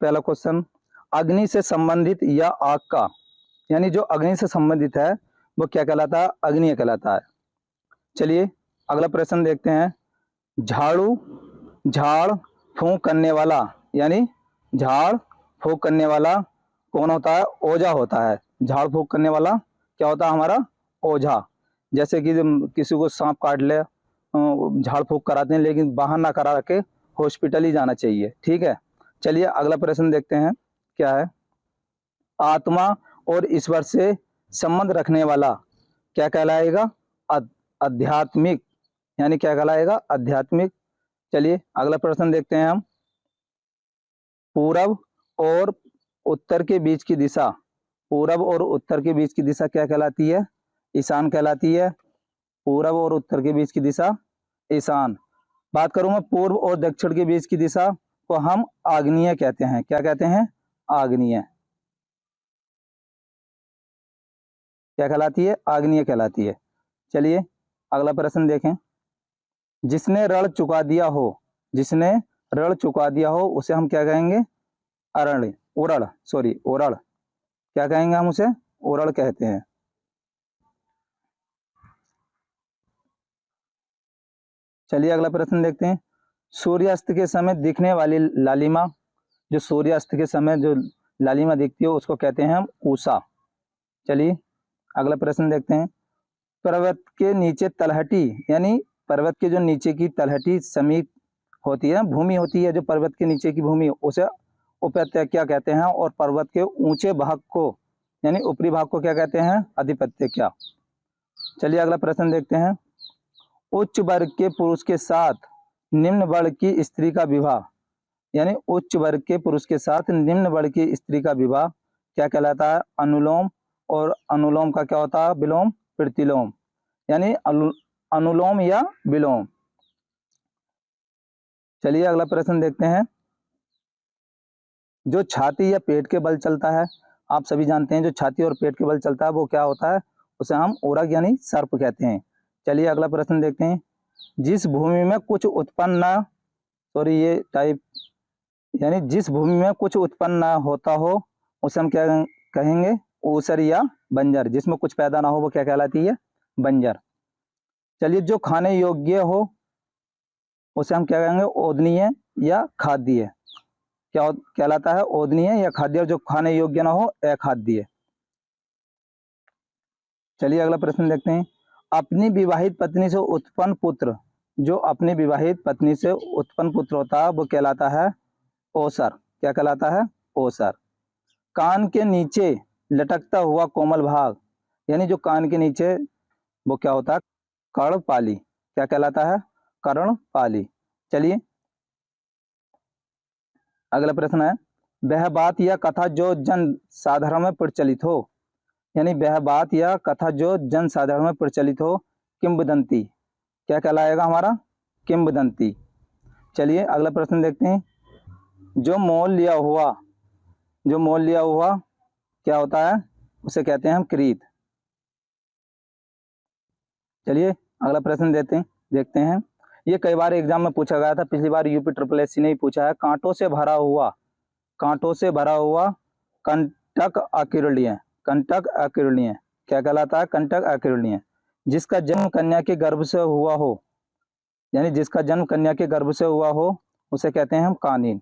पहला क्वेश्चन, अग्नि से संबंधित या आग का, यानी जो अग्नि से संबंधित है वो क्या कहलाता है? अग्नि कहलाता है। चलिए अगला प्रश्न देखते हैं। झाड़ू, झाड़ फूंक करने वाला, यानी झाड़ फूंक करने वाला कौन होता है? ओझा होता है। झाड़ फूंक करने वाला क्या होता है? हमारा ओझा। जैसे कि किसी को सांप काट ले, झाड़ फूंक कराते हैं, लेकिन बाहर ना करा के हॉस्पिटल ही जाना चाहिए। ठीक है, चलिए अगला प्रश्न देखते हैं क्या है। आत्मा और ईश्वर से संबंध रखने वाला क्या कहलाएगा? आध्यात्मिक, यानी क्या कहलाएगा? आध्यात्मिक। चलिए अगला प्रश्न देखते हैं हम। पूरब और उत्तर के बीच की दिशा, पूरब और उत्तर के बीच की दिशा क्या कहलाती है? ईशान कहलाती है। पूरब और उत्तर के बीच की दिशा ईशान। बात करूंगा पूर्व और दक्षिण के बीच की दिशा को हम आग्नेय कहते हैं। क्या कहते हैं? आग्नेय। क्या कहलाती है? आग्नेय कहलाती है। चलिए अगला प्रश्न देखें। जिसने ऋण चुका दिया हो, जिसने ऋण चुका दिया हो उसे हम क्या कहेंगे? अरण, उरण, सॉरी उरण। क्या कहेंगे हम उसे? उरण कहते हैं। चलिए अगला प्रश्न देखते हैं। सूर्यास्त के समय दिखने वाली लालिमा, जो सूर्यास्त के समय जो लालिमा दिखती है उसको कहते हैं हम उषा। चलिए अगला प्रश्न देखते हैं। पर्वत के नीचे तलहटी, यानी पर्वत के जो नीचे की तलहटी समीप होती है, भूमि होती है, जो पर्वत के नीचे की भूमि, उसे उपत्यका कहते हैं। और पर्वत के ऊंचे भाग को, यानी ऊपरी भाग को क्या कहते हैं? अधिपत्यका। चलिए अगला प्रश्न देखते हैं। उच्च वर्ग के पुरुष के साथ निम्न वर्ग की स्त्री का विवाह, यानी उच्च वर्ग के पुरुष के साथ निम्न वर्ग की स्त्री का विवाह क्या कहलाता है? अनुलोम। और अनुलोम का क्या होता है? विलोम, प्रतिलोम, यानी अनुलोम या विलोम। चलिए अगला प्रश्न देखते हैं। जो छाती या पेट के बल चलता है, आप सभी जानते हैं जो छाती और पेट के बल चलता है वो क्या होता है? उसे हम उरग यानी सर्प कहते हैं। चलिए अगला प्रश्न देखते हैं। जिस भूमि में कुछ उत्पन्न ना, सॉरी ये टाइप, यानी जिस भूमि में कुछ उत्पन्न ना होता हो उसे हम क्या कहेंगे? ऊसर या बंजर। जिसमें कुछ पैदा ना हो वो क्या कहलाती है? बंजर। चलिए जो खाने योग्य हो उसे हम क्या कहेंगे? ओदनीय या खाद्य। क्या कहलाता है? ओदनीय या खाद्य। और जो खाने योग्य ना हो अखाद्य। चलिए अगला प्रश्न देखते हैं। अपनी विवाहित पत्नी से उत्पन्न पुत्र, जो अपनी विवाहित पत्नी से उत्पन्न पुत्र होता है वो कहलाता है ओसर। क्या कहलाता है? ओसर। कान के नीचे लटकता हुआ कोमल भाग, यानी जो कान के नीचे वो क्या होता है? कर्णपाली। क्या कहलाता है? कर्णपाली। चलिए अगला प्रश्न है। वह बात या कथा जो जन साधारण में प्रचलित हो, यानी वह बात या कथा जो जन साधारण में प्रचलित हो, किंवदंती। क्या कहलाएगा हमारा? किंवदंती। चलिए अगला प्रश्न देखते हैं। जो मोल लिया हुआ, जो मोल लिया हुआ क्या होता है? उसे कहते हैं हम क्रीत। चलिए अगला प्रश्न देखते हैं। ये कई बार एग्जाम में पूछा गया था, पिछली बार यूपी ट्रिपल एससी ने ही पूछा है। कांटों से भरा हुआ, कांटों से भरा हुआ कंटक अकिरणीय, कंटक अकिरणीय क्या कहलाता है? कंटक अकिरणीय। जिसका जन्म कन्या के गर्भ से हुआ हो, यानी जिसका जन्म कन्या के गर्भ से हुआ हो उसे कहते हैं हम कानीन।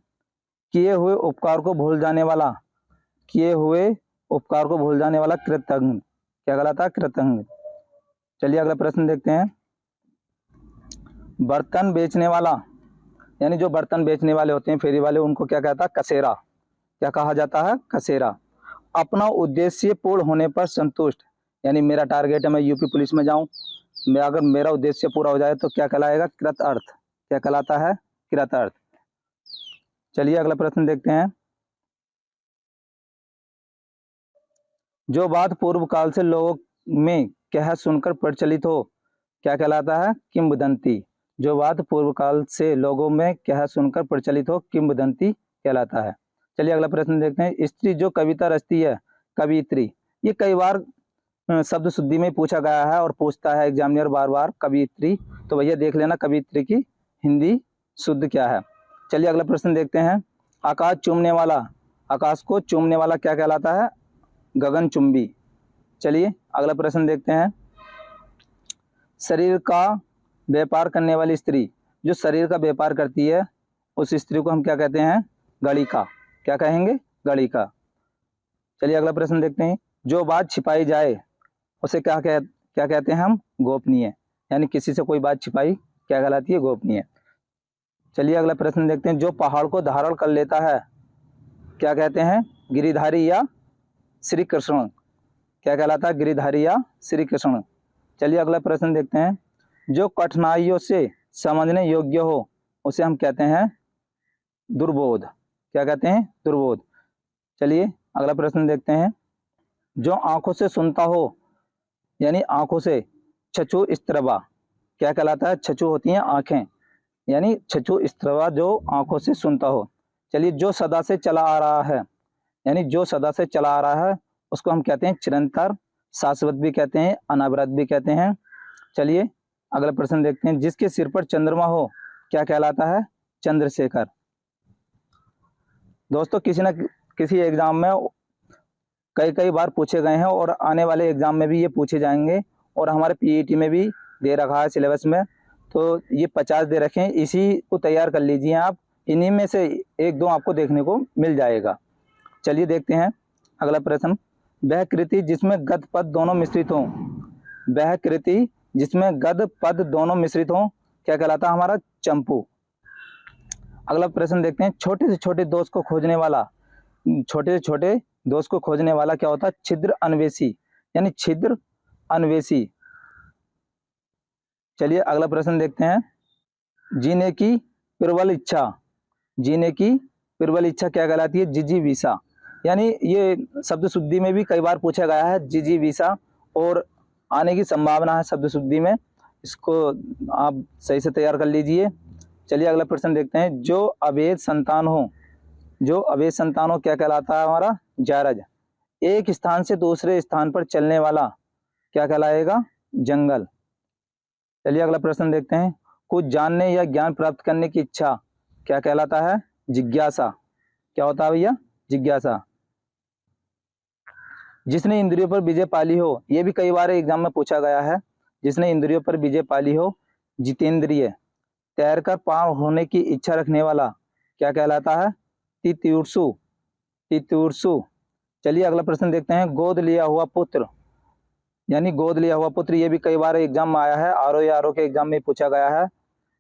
किए हुए उपकार को भूल जाने वाला, किए हुए उपकार को भूल जाने वाला कृतज्ञ। क्या कहलाता है? कृतज्ञ। चलिए अगला प्रश्न देखते हैं। बर्तन बेचने वाला, यानी जो बर्तन बेचने वाले होते हैं फेरी वाले, उनको क्या कहता है? कसेरा। क्या कहा जाता है? कसेरा। अपना उद्देश्य पूर्ण होने पर संतुष्ट, यानी मेरा टारगेट है मैं यूपी पुलिस में जाऊं, मैं अगर मेरा उद्देश्य पूरा हो जाए तो क्या कहलाएगा? कृत अर्थ। क्या कहलाता है? कृत अर्थ। चलिए अगला प्रश्न देखते हैं। जो बात पूर्व काल से लोगों में कह सुनकर प्रचलित हो क्या कहलाता है? किंवदंती। जो बात पूर्व काल से लोगों में कह सुनकर प्रचलित हो किंवदंती कहलाता है। चलिए अगला प्रश्न देखते हैं। स्त्री जो कविता रचती है, कवित्री। ये कई बार शब्द शुद्धि में पूछा गया है और पूछता है एग्जामिनर बार बार कवित्री, तो भैया देख लेना कवित्री की हिंदी शुद्ध क्या है। चलिए अगला प्रश्न देखते हैं। आकाश चूमने वाला, आकाश को चूमने वाला क्या कहलाता है? गगनचुंबी। चलिए अगला प्रश्न देखते हैं। शरीर का व्यापार करने वाली स्त्री, जो शरीर का व्यापार करती है उस स्त्री को हम क्या कहते हैं? गणिका। क्या कहेंगे? गणिका। चलिए अगला प्रश्न देखते हैं। जो बात छिपाई जाए उसे क्या कहते हैं हम? गोपनीय। यानी किसी से कोई बात छिपाई क्या कहलाती है? गोपनीय। चलिए अगला प्रश्न देखते हैं। जो पहाड़ को धारण कर लेता है क्या कहते हैं? गिरिधारी या श्री कृष्ण। क्या कहलाता है? गिरिधारी या श्री कृष्ण। चलिए अगला प्रश्न देखते हैं। जो कठिनाइयों से समझने योग्य हो उसे हम कहते हैं दुर्बोध। क्या कहते हैं? दुर्बोध। चलिए अगला प्रश्न देखते हैं। जो आंखों से सुनता हो यानी आंखों से, चक्षु स्त्रवा। क्या कहलाता है? चक्षु होती हैं आंखें, यानी चक्षु स्त्रवा जो आंखों से सुनता हो। चलिए जो सदा से चला आ रहा है, यानी जो सदा से चला आ रहा है उसको हम कहते हैं चिरंतर, शाश्वत भी कहते हैं, अनावृत भी कहते हैं। चलिए अगला प्रश्न देखते हैं। जिसके सिर पर चंद्रमा हो क्या कहलाता है? चंद्रशेखर। दोस्तों किसी न किसी एग्जाम में कई बार पूछे गए हैं और आने वाले एग्जाम में भी ये पूछे जाएंगे, और हमारे पीईटी में भी दे रखा है सिलेबस में। तो ये 50 दे रखे हैं, इसी को तैयार कर लीजिए आप। इन्हीं में से एक दो आपको देखने को मिल जाएगा। चलिए देखते हैं अगला प्रश्न। वह कृति जिसमें गद पद दोनों मिश्रित हों, वह कृति जिसमें गद पद दोनों मिश्रित हों क्या कहलाता है? हमारा चंपू। अगला प्रश्न देखते हैं। छोटे से छोटे दोष को खोजने वाला, छोटे से छोटे दोष को खोजने वाला क्या होता है? छिद्र अन्वेषी, यानी छिद्र अन्वेषी। चलिए अगला प्रश्न देखते हैं। जीने की प्रबल इच्छा, जीने की प्रबल इच्छा क्या कहलाती है? जिजीविषा। यानी ये शब्द शुद्धि में भी कई बार पूछा गया है जिजीविषा, और आने की संभावना है शब्द शुद्धि में। इसको आप सही से तैयार कर लीजिए। चलिए अगला प्रश्न देखते हैं। जो अवैध संतान हो, जो अवैध संतान हो क्या कहलाता है? हमारा जारज। एक स्थान से दूसरे स्थान पर चलने वाला क्या कहलाएगा? जंगल। चलिए अगला प्रश्न देखते हैं। कुछ जानने या ज्ञान प्राप्त करने की इच्छा क्या कहलाता है? जिज्ञासा। क्या होता है भैया? जिज्ञासा। जिसने इंद्रियों पर विजय पाली हो, यह भी कई बार एग्जाम में पूछा गया है। जिसने इंद्रियों पर विजय पाली हो, जितेंद्रिय। तैरकर पार होने की इच्छा रखने वाला क्या कहलाता है? तितीर्षु, तितीर्षु। चलिए अगला प्रश्न देखते हैं। गोद लिया हुआ पुत्र, यानी गोद लिया हुआ पुत्र, ये भी कई बार एग्जाम में आया है। आरओ के एग्जाम में पूछा गया है,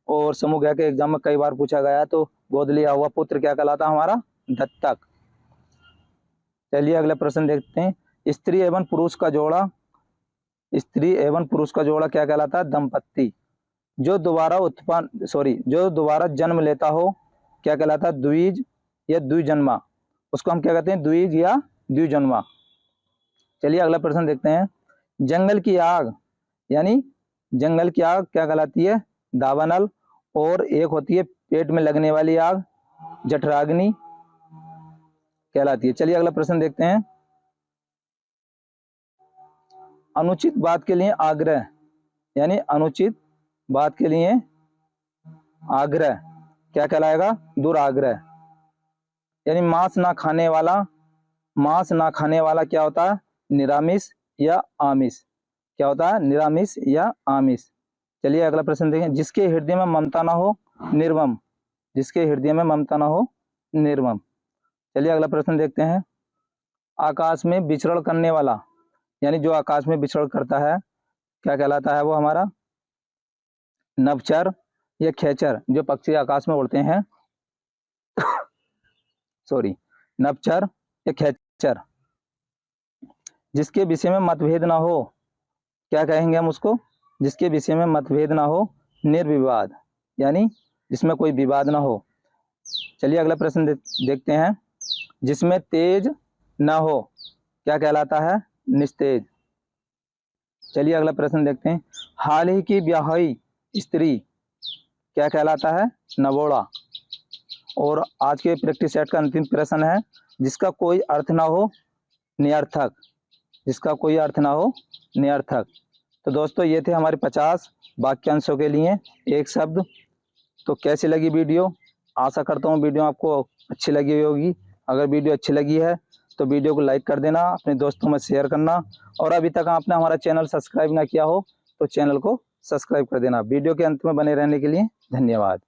और समूह ग के एग्जाम में कई बार पूछा गया है। तो गोद लिया हुआ पुत्र क्या कहलाता है? हमारा दत्तक। चलिए अगला प्रश्न देखते हैं। स्त्री एवं पुरुष का जोड़ा, स्त्री एवं पुरुष का जोड़ा क्या कहलाता है? दंपत्ति। जो दोबारा जन्म लेता हो क्या कहलाता है? द्विज या द्विजन्मा। उसको हम क्या कहते हैं? द्विज या द्विजन्मा। चलिए अगला प्रश्न देखते हैं। जंगल की आग, यानी जंगल की आग क्या कहलाती है? दावानल। और एक होती है पेट में लगने वाली आग, जठराग्नि कहलाती है। चलिए अगला प्रश्न देखते हैं। अनुचित बात के लिए आग्रह, यानी अनुचित बात के लिए आग्रह क्या कहलाएगा? दुराग्रह। यानी मांस ना खाने वाला, मांस ना खाने वाला क्या होता है? निरामिष या आमिष। क्या होता है? निरामिष या आमिष। चलिए अगला प्रश्न देखें। जिसके हृदय में ममता ना हो, निर्मम। जिसके हृदय में ममता ना हो, निर्मम। चलिए अगला प्रश्न देखते हैं। आकाश में विचरण करने वाला, यानी जो आकाश में विचरण करता है क्या कहलाता है? वो हमारा नभचर या खेचर। जो पक्षी आकाश में उड़ते हैं सॉरी, नभचर या खेचर। जिसके विषय में मतभेद ना हो क्या कहेंगे हम उसको? जिसके विषय में मतभेद ना हो, निर्विवाद, यानी जिसमें कोई विवाद ना हो। चलिए अगला प्रश्न देखते हैं। जिसमें तेज ना हो क्या कहलाता है? निस्तेज। चलिए अगला प्रश्न देखते हैं। हाल ही की ब्याही स्त्री क्या कहलाता है? नवोड़ा। और आज के प्रैक्टिस सेट का अंतिम प्रश्न है। जिसका कोई अर्थ ना हो, निरर्थक। जिसका कोई अर्थ ना हो, निरर्थक। तो दोस्तों ये थे हमारे 50 वाक्यांशों के लिए एक शब्द। तो कैसी लगी वीडियो? आशा करता हूँ वीडियो आपको अच्छी लगी हुई होगी। अगर वीडियो अच्छी लगी है तो वीडियो को लाइक कर देना, अपने दोस्तों में शेयर करना, और अभी तक आपने हमारा चैनल सब्सक्राइब ना किया हो तो चैनल को सब्सक्राइब कर देना। वीडियो के अंत में बने रहने के लिए धन्यवाद।